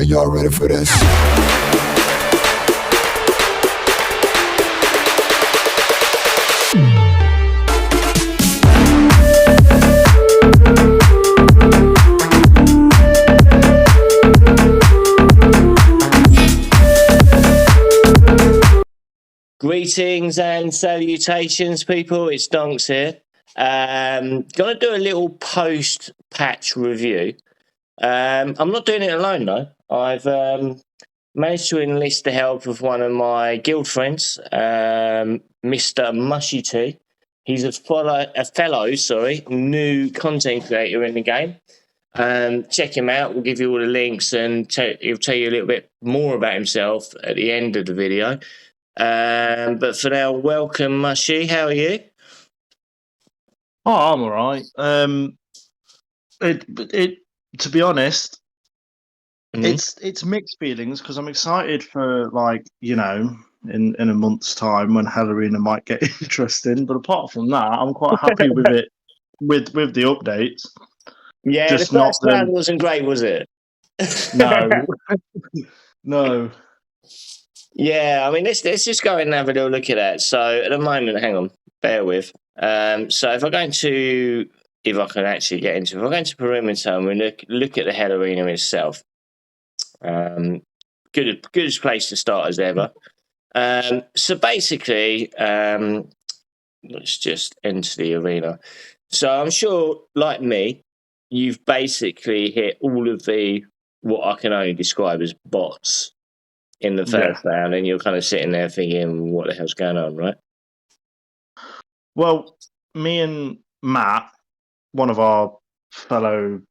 Are y'all ready for this? Greetings and salutations, people. It's Donks here. Gonna do a little post-patch review. I'm not doing it alone though. I've managed to enlist the help of one of my guild friends, Mr. Mushy T. He's a fellow, new content creator in the game. Check him out. We'll give you all the links, and he'll tell you a little bit more about himself at the end of the video. But for now, welcome, Mushy. How are you? Oh, I'm all right. To be honest, it's mixed feelings because I'm excited for in a month's time when Halloween might get interesting. But apart from that, I'm quite happy with it with the updates. Yeah, just the first round wasn't great, was it? No, no. Yeah, I mean, let's just go and have a little look at that. So at the moment, hang on, bear with. So if I go into, if I can actually get into, if I go into perimeter and we look at the hell arena itself, goodest place to start as ever. So basically, let's just enter the arena. So I'm sure, like me, you've basically hit all of the what I can only describe as bots in the first round, and you're kind of sitting there thinking, what the hell's going on, right? Well, me and Matt, one of our fellow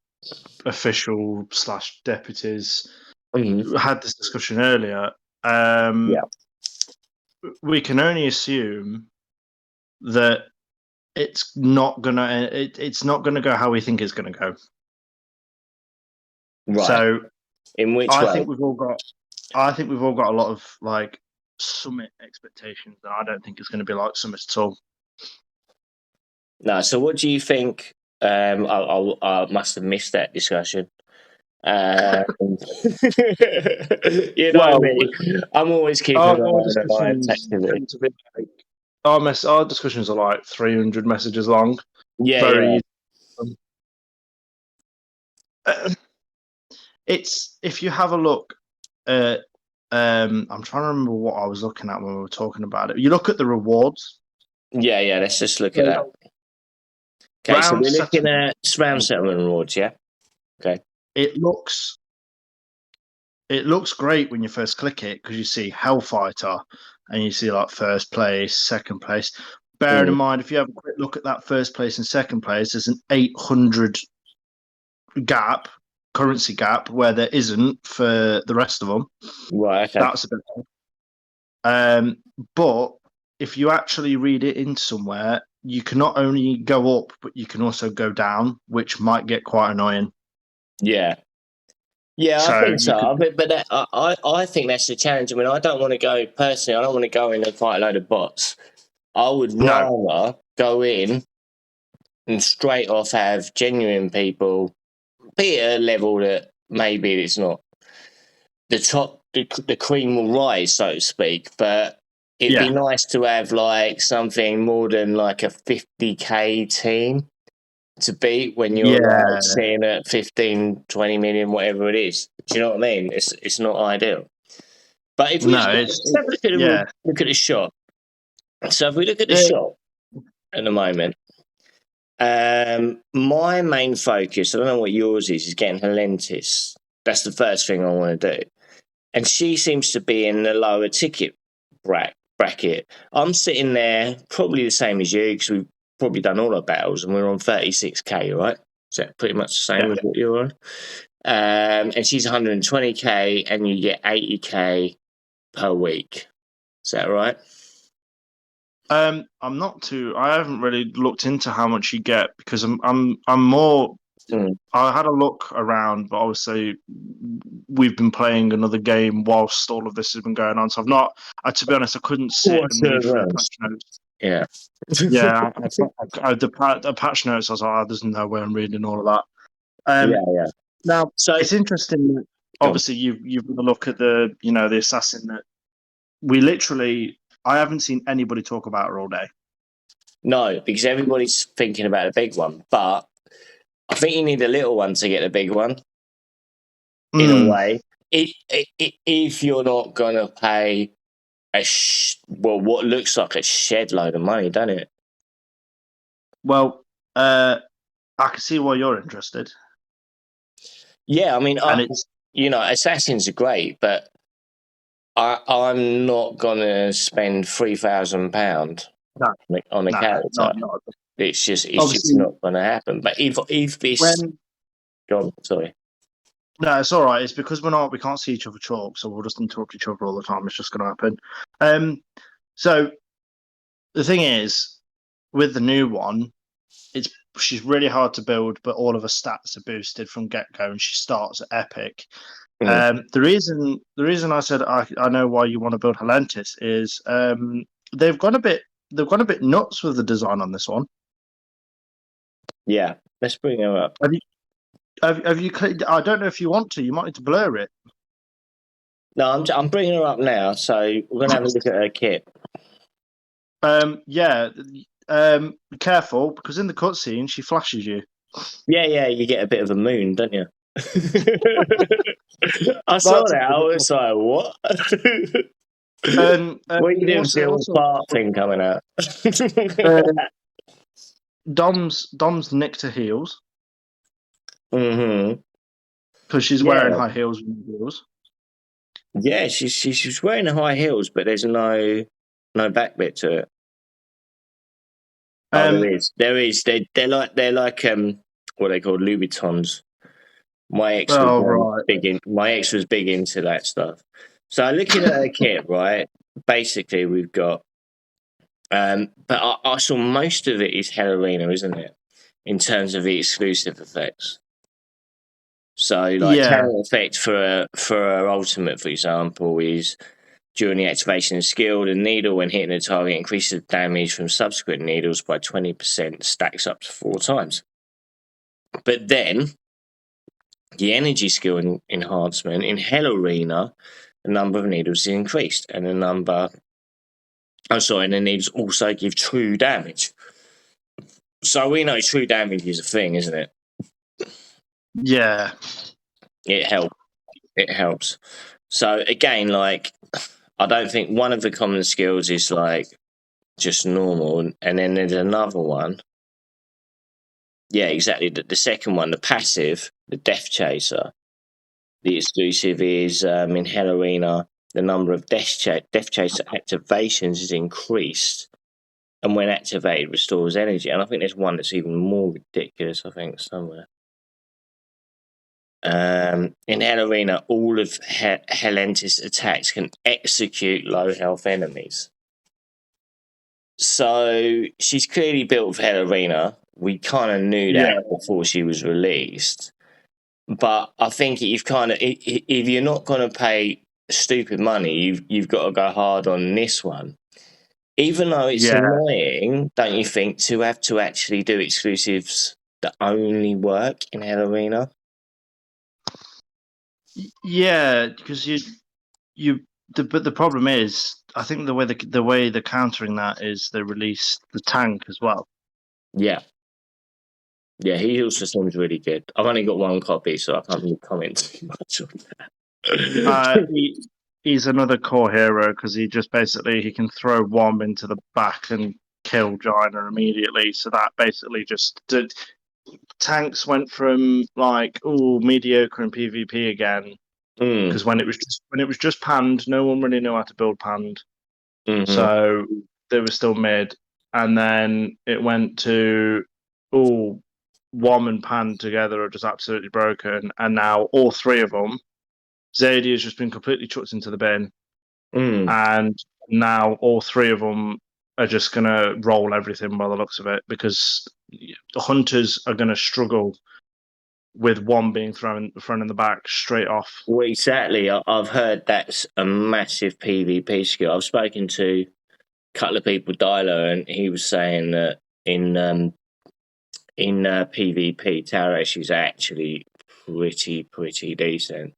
official / deputies, had this discussion earlier. We can only assume that it's not gonna go how we think it's gonna go. Right. So, in which way? I think we've all got a lot of Summit expectations, and I don't think it's going to be like Summit at all. No. So, what do you think? I must have missed that discussion. You know me. I'm always keeping an eye on activity. Our discussions are like 300 messages long. Yeah. It's, if you have a look at, I'm trying to remember what I was looking at when we were talking about it. You look at the rewards. Yeah. Let's just look at that. Okay, so we're looking at round settlement rewards. Yeah. Okay. It looks great when you first click it because you see Hellfighter and you see like first place, second place. Bearing in mind, if you have a quick look at that first place and second place, there's an 800 currency gap where there isn't for the rest of them. Right. Okay. That's a bit odd. But if you actually read it in somewhere, you can not only go up, but you can also go down, which might get quite annoying. Yeah. Yeah, so I think so. But I think that's the challenge. I mean, I don't want to go in and fight a load of bots. I would rather go in and straight off have genuine people, be at a level that maybe it's not the top, the cream will rise, so to speak. But it'd be nice to have like something more than like a 50k team to beat when you're sitting at 15, 20 million, whatever it is. Do you know what I mean? It's not ideal. But if we look at the shop. So if we look at the shop at the moment, my main focus, I don't know what yours is getting Helentis. That's the first thing I want to do. And she seems to be in the lower ticket bracket. I'm sitting there probably the same as you because we've probably done all our battles and we're on 36k, right? Is that pretty much the same as what you're on? And she's 120k and you get 80k per week. Is that right? I haven't really looked into how much you get because I'm more. I had a look around, but obviously we've been playing another game whilst all of this has been going on. So I've not. To be honest, I couldn't sit and read through the patch notes. Yeah. The patch notes. I was like, there's no way I'm reading all of that. Now, so it's interesting. obviously you've got to look at the the assassin that we literally. I haven't seen anybody talk about her all day. No, because everybody's thinking about a big one, but I think you need a little one to get a big one. In a way, if you're not gonna pay what looks like a shed load of money, doesn't it? Well, I can see why you're interested. Yeah, I mean, And it's assassins are great, but I'm not gonna spend £3,000 on a character. not. It's just Obviously, not gonna happen. But if this, when God, sorry. no, it's all right. It's because we can't see each other talk, so we'll just interrupt each other all the time. It's just going to happen. So the thing is, with the new one, she's really hard to build, but all of her stats are boosted from get go, and she starts at epic. The reason I said I know why you want to build Helentis is they've gone a bit nuts with the design on this one. Yeah, let's bring her up. Have you? I don't know if you want to. You might need to blur it. No, I'm bringing her up now, so we're gonna have a look at her kit. Yeah. Be careful because in the cutscene she flashes you. Yeah, you get a bit of a moon, don't you? I saw that. I was like, what? What you doing? See a fart thing coming out. Dom's nicked her heels. Mm-hmm. Because she's wearing high heels and heels. Yeah, she's wearing high heels, but there's no back bit to it. Oh, there is. They're like what they call Louboutins. My ex was big into that stuff. So looking at her kit, right? Basically, we've got. But I saw most of it is Hellerina, isn't it? In terms of the exclusive effects. So, talent effect for her ultimate, for example, is during the activation of skill, the needle, when hitting a target, increases damage from subsequent needles by 20%, stacks up to 4 times. But then, the energy skill enhancement in Hell Arena, the number of needles is increased, and the needles also give true damage. So we know true damage is a thing, isn't it? Yeah. It helps. So again, I don't think one of the common skills is just normal, and then there's another one. Yeah, exactly. The second one, the passive, the Death Chaser. The exclusive is in Hell Arena. The number of Death Chaser activations is increased, and when activated, restores energy. And I think there's one that's even more ridiculous. I think somewhere. In Hell Arena, all of Helentis attacks can execute low health enemies. So she's clearly built for Hell Arena. We kind of knew that before she was released. But I think if you're not going to pay stupid money, you've got to go hard on this one. Even though it's annoying, don't you think, to have to actually do exclusives that only work in Hell Arena? Yeah, because but the problem is, I think the way they're countering that is they release the tank as well. Yeah, he also seems really good. I've only got one copy, so I can't really comment too much on that. He's another core hero because he can throw Womb into the back and kill Jaina immediately. So that basically just did. Tanks went from mediocre in PvP again because when it was just panned, no one really knew how to build panned, so they were still mid, and then it went to Wom and Pan together are just absolutely broken, and now all three of them, Zadie has just been completely chucked into the bin, and now all three of them are just going to roll everything by the looks of it because the hunters are going to struggle with one being thrown the front and the back straight off. Well, exactly. I've heard that's a massive PvP skill. I've spoken to a couple of people, Dialer, and he was saying that in PvP, Tower is actually pretty decent.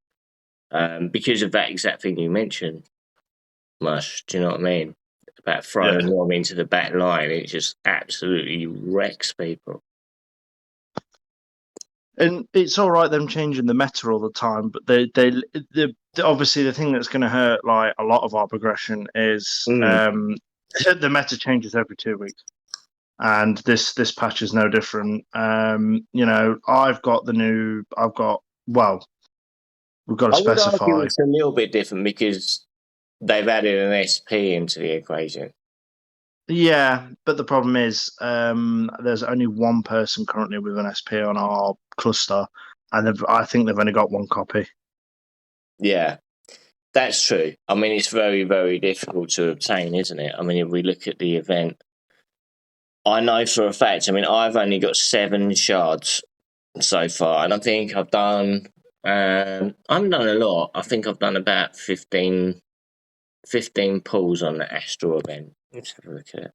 because of that exact thing you mentioned, Mush. Do you know what I mean? About throwing Rob into the back line, it just absolutely wrecks people. And it's all right them changing the meta all the time, but they obviously the thing that's going to hurt like a lot of our progression is the meta changes every 2 weeks, and this patch is no different. You know, we've got to I would argue specify. it's a little bit different because they've added an SP into the equation. Yeah, but the problem is there's only one person currently with an SP on our cluster, and I think they've only got one copy. Yeah, that's true. I mean, it's very, very difficult to obtain, isn't it? I mean, if we look at the event, I know for a fact, I mean, I've only got 7 shards so far, and I think I've done, I haven't done a lot. I think I've done about 15 pulls on the Astral event. Let's have a look at it.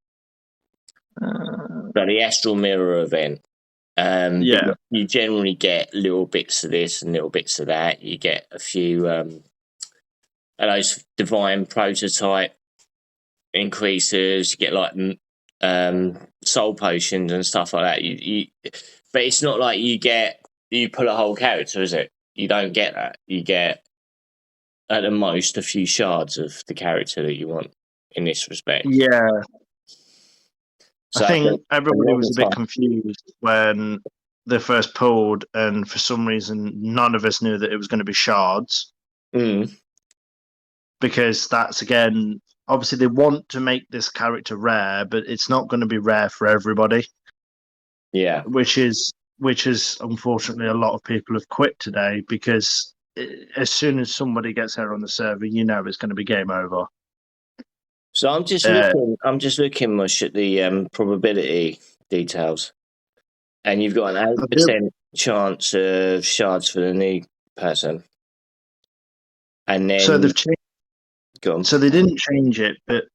So the Astral Mirror event. You generally get little bits of this and little bits of that. You get a few of those divine prototype increases. You get like soul potions and stuff like that. But it's not like you pull a whole character, is it? You don't get that. You get at the most a few shards of the character that you want in this respect. Yeah. So I think everybody was a bit confused when they first pulled, and for some reason, none of us knew that it was going to be shards. Because that's, again, obviously they want to make this character rare, but it's not going to be rare for everybody. Yeah. Which is unfortunately a lot of people have quit today, because as soon as somebody gets here on the server, you know it's going to be game over. So I'm just looking much at the probability details, and you've got an 8% chance of shards for the new person, and then so they've changed. Go on. So they didn't change it, but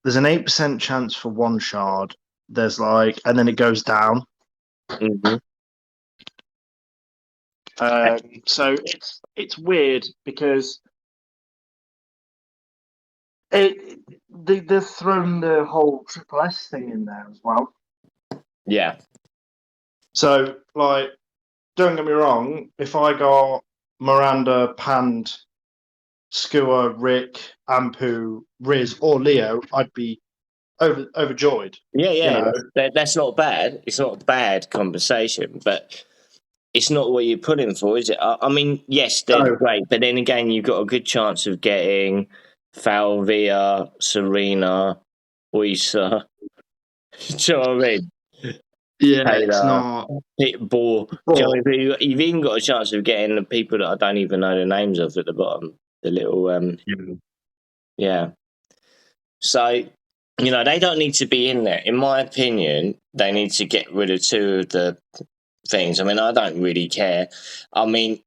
there's an 8% chance for 1 shard. There's and then it goes down. Mm-hmm. So it's weird because they've thrown the whole Triple S thing in there as well. Yeah. So, don't get me wrong, if I got Miranda, Pand, Skua, Rick, Ampu, Riz, or Leo, I'd be overjoyed. Yeah. You know? That's not bad. It's not a bad compensation, but it's not what you're putting for, is it? I mean, yes, they're great, but then again, you've got a good chance of getting Falvia, Serena, Oysa. Do you know what I mean? Yeah, Taylor, it's not. Pitbull. You've even got a chance of getting the people that I don't even know the names of at the bottom. The little, yeah. So, they don't need to be in there. In my opinion, they need to get rid of 2 of the things. I mean, I don't really care. I mean,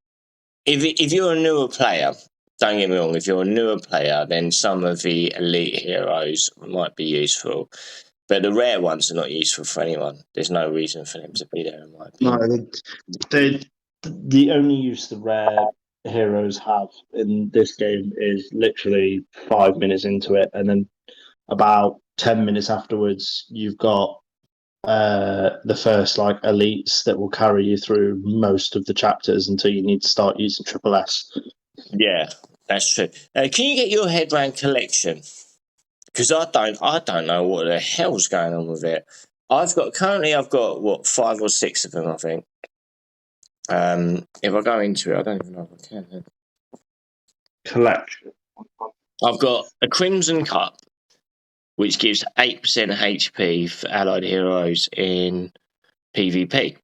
if you're a newer player, don't get me wrong, if you're a newer player, then some of the elite heroes might be useful. But the rare ones are not useful for anyone. There's no reason for them to be there, in my opinion. No, the only use the rare heroes have in this game is literally 5 minutes into it, and then about 10 minutes afterwards, you've got the first elites that will carry you through most of the chapters until you need to start using Triple S. Yeah, that's true. Can you get your head around collection? Because I don't know what the hell's going on with it. I've got 5 or 6 of them, I think. If I go into it, I don't even know if I can. Collection. I've got a Crimson Cup, which gives 8% HP for allied heroes in PvP.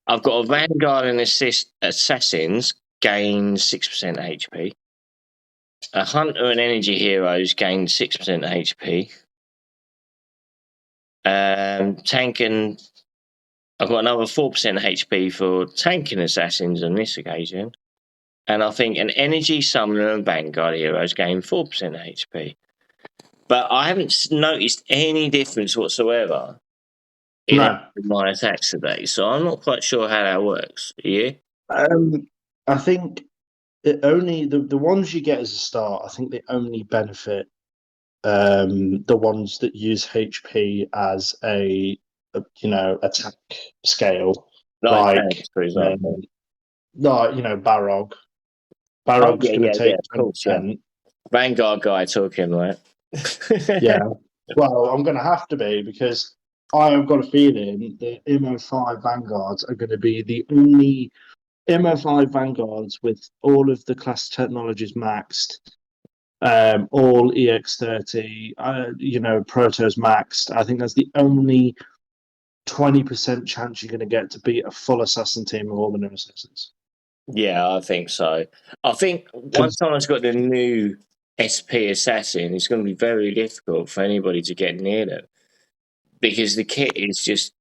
I've got a Vanguard and Assassins, gain 6% HP. A Hunter and Energy Heroes gain 6% HP. Tank and I've got another 4% HP for Tank and Assassins on this occasion. And I think an Energy Summoner and Vanguard Heroes gain 4% HP. But I haven't noticed any difference whatsoever in my attacks today. So I'm not quite sure how that works. Are you? I think it only the ones you get as a start, I think they only benefit the ones that use HP as a attack scale, Like like tanks, for example. Barrog. Oh Barrog's yeah, going to yeah, yeah. take Of course, yeah. 20%. Vanguard guy talking, right? Yeah. Well, I'm going to have to be because I have got a feeling that MO5 Vanguards are going to be the only MO5 Vanguards with all of the class technologies maxed, all EX30, Protos maxed. I think that's the only 20% chance you're going to get to beat a full assassin team of all the new assassins. Yeah, I think so. I think once someone's got the new SP assassin, it's going to be very difficult for anybody to get near them because the kit is just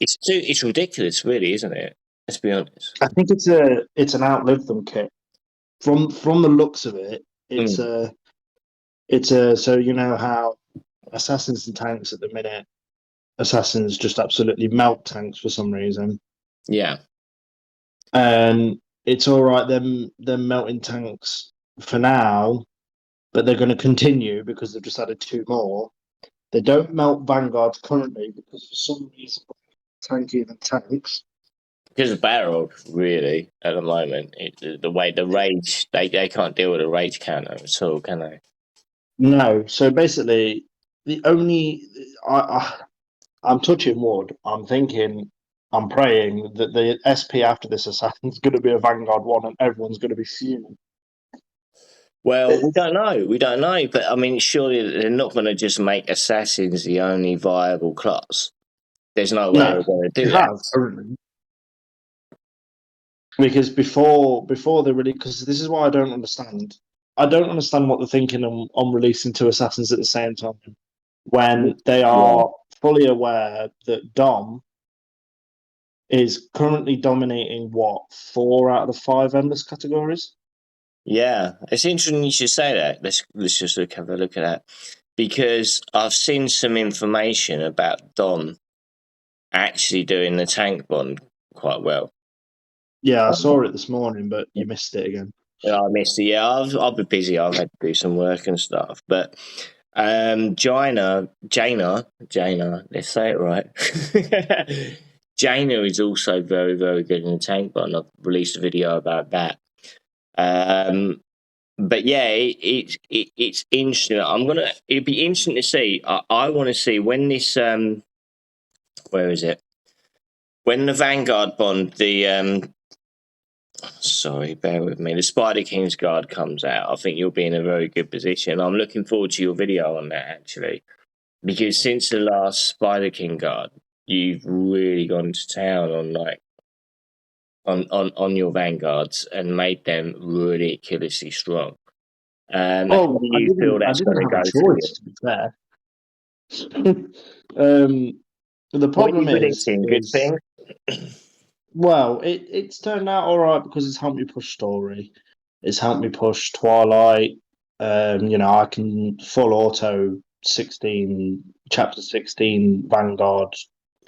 it's ridiculous, really, isn't it? Let's be honest. I think it's an outlive them kit. From the looks of it, it's Mm, a it's a so you know how assassins and tanks at the minute, assassins just absolutely melt tanks for some reason. yeah, And it's all right them melting tanks for now, but they're going to continue because they've just added two more. They don't melt vanguards currently because for some reason tankier than tanks. because of Barrel, really, at the moment, the way the rage they can't deal with a rage counter at all, can they? No, so basically the only I'm touching wood. I'm thinking, I'm praying that the SP after this assassin's going to be a Vanguard one, and everyone's going to be fuming. Well, we don't know. We don't know. But I mean, surely they're not going to just make assassins the only viable class. There's no way they're No, going to they do that. have currently because before they really because this is why I don't understand. I don't understand what they're thinking on releasing two assassins at the same time when they Yeah. are fully aware that Dom is currently dominating what 4 out of the 5 endless categories. Yeah, it's interesting you should say that. Let's just have a look at that because I've seen some information about Dom actually doing the tank bond quite well. Yeah, I saw it this morning, but you missed it again. Yeah, I missed it. Yeah, I've been busy. I've had to do some work and stuff. But Jaina, let's say it right. Jaina is also very, very good in the tank bond. I've released a video about that. But yeah, it's interesting. It'd be interesting to see. I want to see when this where is it? When the Vanguard Bond, sorry, bear with me. The Spider King's Guard comes out. I think you'll be in a very good position. I'm looking forward to your video on that actually, because since the last Spider King Guard, you've really gone to town on on your vanguards and made them ridiculously strong. How do Well, I you feel didn't. I that's didn't going to have a go for you? choice, to be fair. The What are you problem predicting? Good is thing? well, it's turned out all right because it's helped me push story. It's helped me push Twilight. I can full auto 16 chapter 16 Vanguard,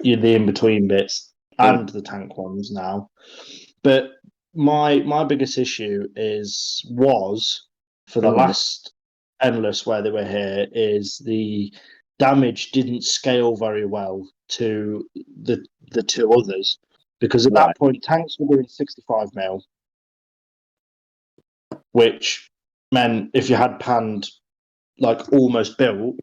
the in between bits Mm, and the tank ones now. But my biggest issue was for the mm, last endless where they were here is the damage didn't scale very well to the two others because at right. that point tanks were doing 65 mil, which meant if you had panned like almost built,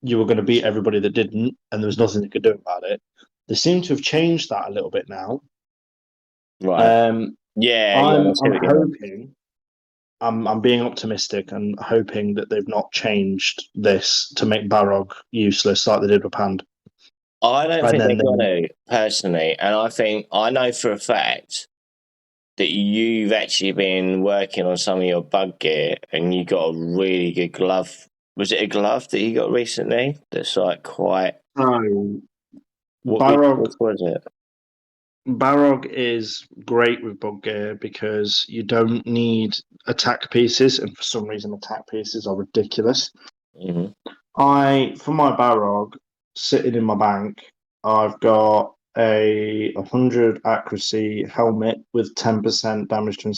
you were going to beat everybody that didn't, and there was nothing you could do about it. They seem to have changed that a little bit now. Right. Um, Yeah, yeah, I I'm see I'm what you mean. hoping I'm being optimistic and hoping that they've not changed this to make Barrog useless like they did with Pand. I don't And think they're then going they, to, personally, and I know for a fact that you've actually been working on some of your bug gear and you got a really good glove. Was it a glove that you got recently? That's like quite. so Which Barrog was it? Barrog is great with bug gear because you don't need attack pieces, and for some reason attack pieces are ridiculous. Hmm. For my Barrog sitting in my bank, I've got a 100 accuracy helmet with 10% damage to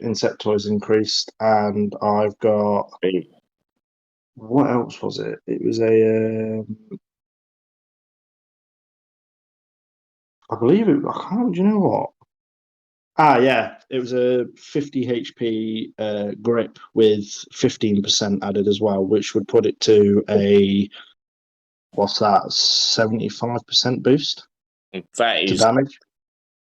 insectoids increased, and I've got what else was it? It was a I believe it. I can't. Do you know what? Yeah, it was a 50 HP grip with 15% added as well, which would put it to a what's that? 75% boost to damage.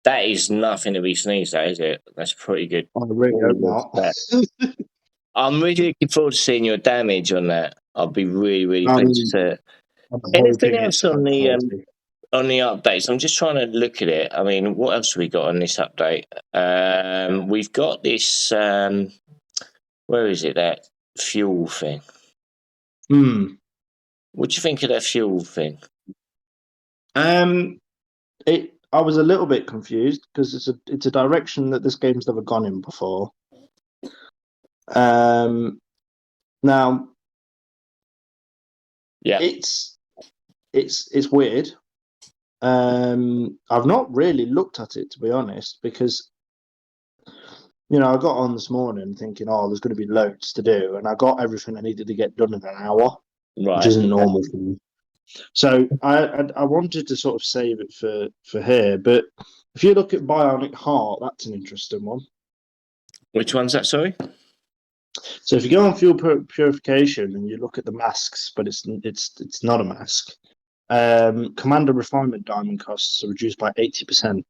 That is nothing to be sneezed at, is it? That's pretty good. I really hope not. I'm really looking forward to seeing your damage on that. I'll be really, really pleased to. I'm Anything hoping else it's on the quality. on the updates? I'm just trying to look at it. I mean, what else have we got on this update? We've got this. Where is it? That fuel thing. What do you think of that fuel thing? I was a little bit confused because it's a direction that this game's never gone in before. Now, yeah, it's weird. I've not really looked at it, to be honest, because I got on this morning thinking, oh, there's going to be loads to do, and I got everything I needed to get done in an hour, which isn't normal for me. So I wanted to sort of save it for here, but if you look at Bionic Heart, that's an interesting one. Which one's that? Sorry. So if you go on fuel purification and you look at the masks, but it's not a mask. Commander refinement diamond costs are reduced by 80%.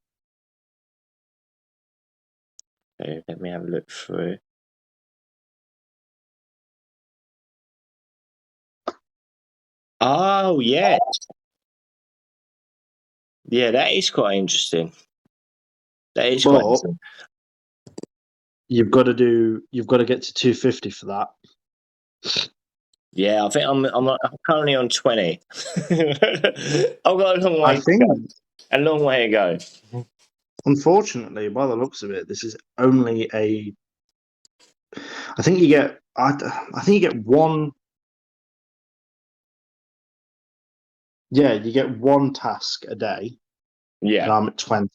Okay, let me have a look through. Oh yeah, yeah, that is quite interesting. That is quite interesting. You've got to get to 250 for that. Yeah, I think I'm currently on 20. I've got a long way to go. A long way to go. Unfortunately, by the looks of it, this is only a. I think you get one. Yeah, you get one task a day. Yeah, and I'm at 20,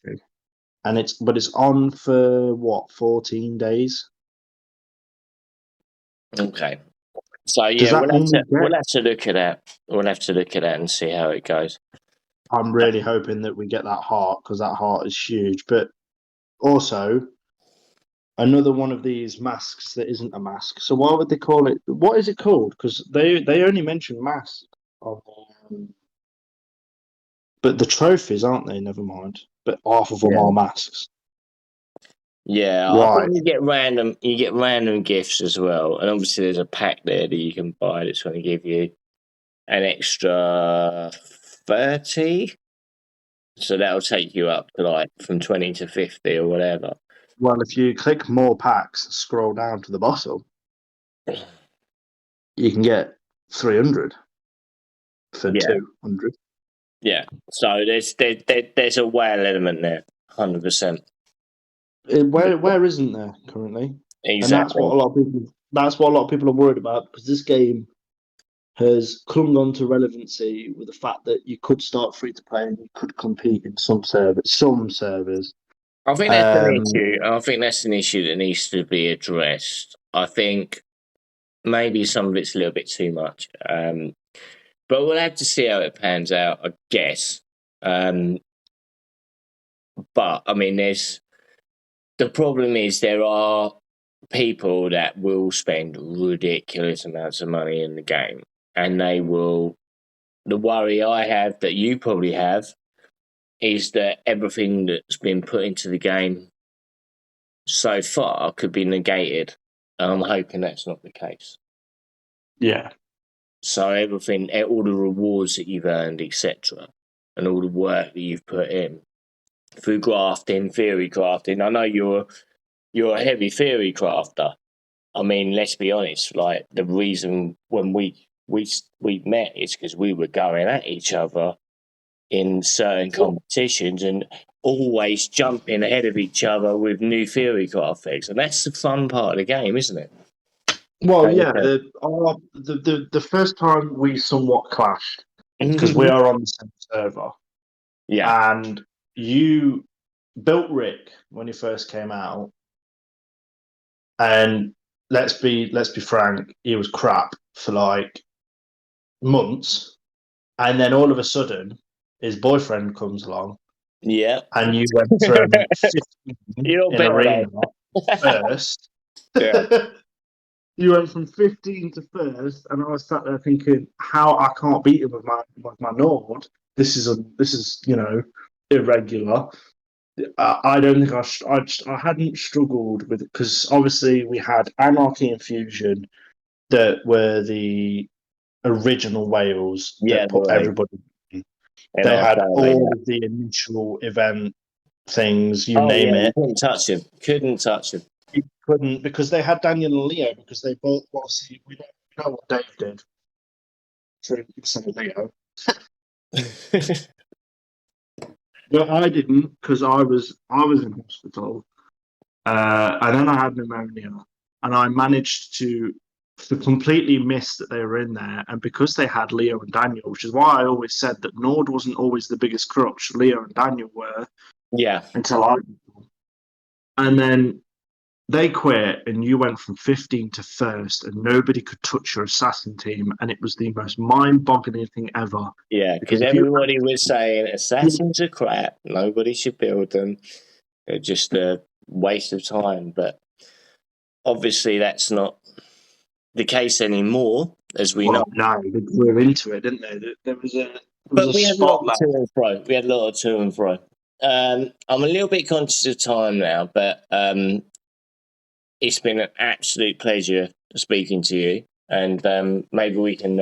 and it's on for what 14 days. Okay. So yeah, we'll have to look at that. We'll have to look at that and see how it goes. I'm really hoping that we get that heart because that heart is huge. But also, another one of these masks that isn't a mask. So why would they call it? What is it called? Because they only mention mask but the trophies, aren't they? Never mind. But half of them are masks. Yeah, right. I think you get random gifts as well, and obviously there's a pack there that you can buy that's going to give you an extra 30. So that'll take you up to like from 20 to 50 or whatever. Well, if you click more packs, scroll down to the bottom, you can get 300 for 200. Yeah, so there's a whale element there, 100%. Where isn't there currently? Exactly. And that's what a lot of people are worried about because this game has clung on to relevancy with the fact that you could start free to play and you could compete in some servers. I think that's an issue. I think that's an issue that needs to be addressed. I think maybe some of it's a little bit too much. But we'll have to see how it pans out, I guess. But I mean, the problem is there are people that will spend ridiculous amounts of money in the game, and they will. The worry I have, that you probably have, is that everything that's been put into the game so far could be negated. And I'm hoping that's not the case. Yeah. So everything, all the rewards that you've earned, etc., and all the work that you've put in through grafting, theory crafting. I know you're a heavy theory crafter. I mean, let's be honest. Like the reason when we met is because we were going at each other in certain competitions and always jumping ahead of each other with new theory craft things, and that's the fun part of the game, isn't it? Well, yeah. The first time we somewhat clashed because we are on the same server. Yeah. And you built Rick when he first came out, and let's be frank, he was crap for like months, and then all of a sudden, his boyfriend comes along, and you went from 15 in arena first. Yeah. You went from 15 to first, and I was sat there thinking, how I can't beat him with my Nord. This is irregular. I don't think I hadn't struggled with it because obviously we had Anarchy and Fusion that were the original Wales that put everybody in. They had all of the initial event things, you name it. You couldn't touch him. You couldn't, because they had Daniel and Leo, because they both, obviously, we know what Dave did for Leo. But I didn't, because I was in hospital, and then I had pneumonia, and I managed to completely miss that they were in there. And because they had Leo and Daniel, which is why I always said that Nord wasn't always the biggest crutch, Leo and Daniel were. Yeah. Until I. And then they quit, and you went from 15 to first, and nobody could touch your assassin team, and it was the most mind-boggling thing ever. Yeah, because everybody was saying assassins are crap. Nobody should build them. They're just a waste of time. But obviously, that's not the case anymore, as we know. No, they grew into it, didn't they? There was a we had a lot of to and fro. We had a lot of to and fro. I'm a little bit conscious of time now, but it's been an absolute pleasure speaking to you. And maybe we can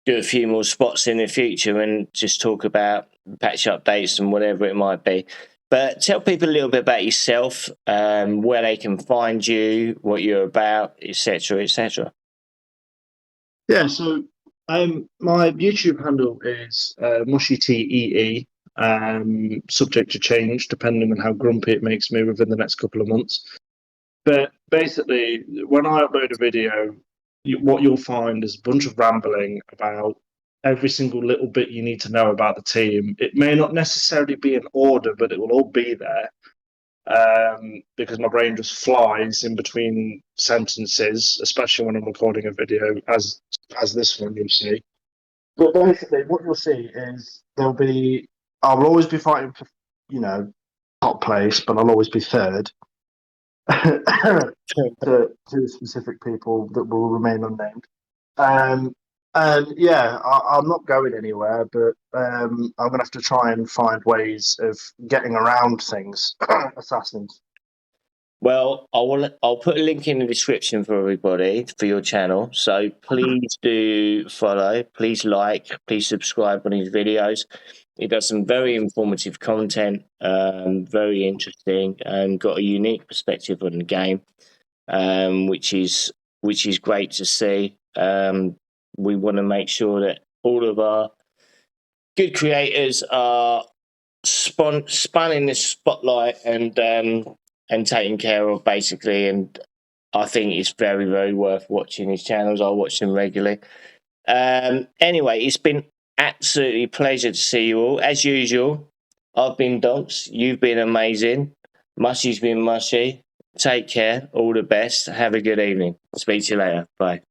do a few more spots in the future and just talk about patch updates and whatever it might be. But tell people a little bit about yourself, where they can find you, what you're about, etc., etc. Yeah, so my YouTube handle is Mushy TEE, subject to change depending on how grumpy it makes me within the next couple of months. But basically, when I upload a video, what you'll find is a bunch of rambling about every single little bit you need to know about the team. It may not necessarily be in order, but it will all be there. Because my brain just flies in between sentences, especially when I'm recording a video, as this one you'll see. But basically, what you'll see is I will always be fighting for, top place, but I'll always be third. to specific people that will remain unnamed. And yeah, I'm not going anywhere, but I'm going to have to try and find ways of getting around things. Assassins. Well, I'll put a link in the description for everybody for your channel. So please do follow, please like, please subscribe on his videos. He does some very informative content, very interesting, and got a unique perspective on the game, which is great to see. We want to make sure that all of our good creators are spun in the spotlight and taken care of, basically. And I think it's very, very worth watching his channels. I watch them regularly. Anyway, it's been absolutely pleasure to see you all. As usual, I've been Donks. You've been amazing. Mushy's been Mushy. Take care. All the best. Have a good evening. Speak to you later. Bye.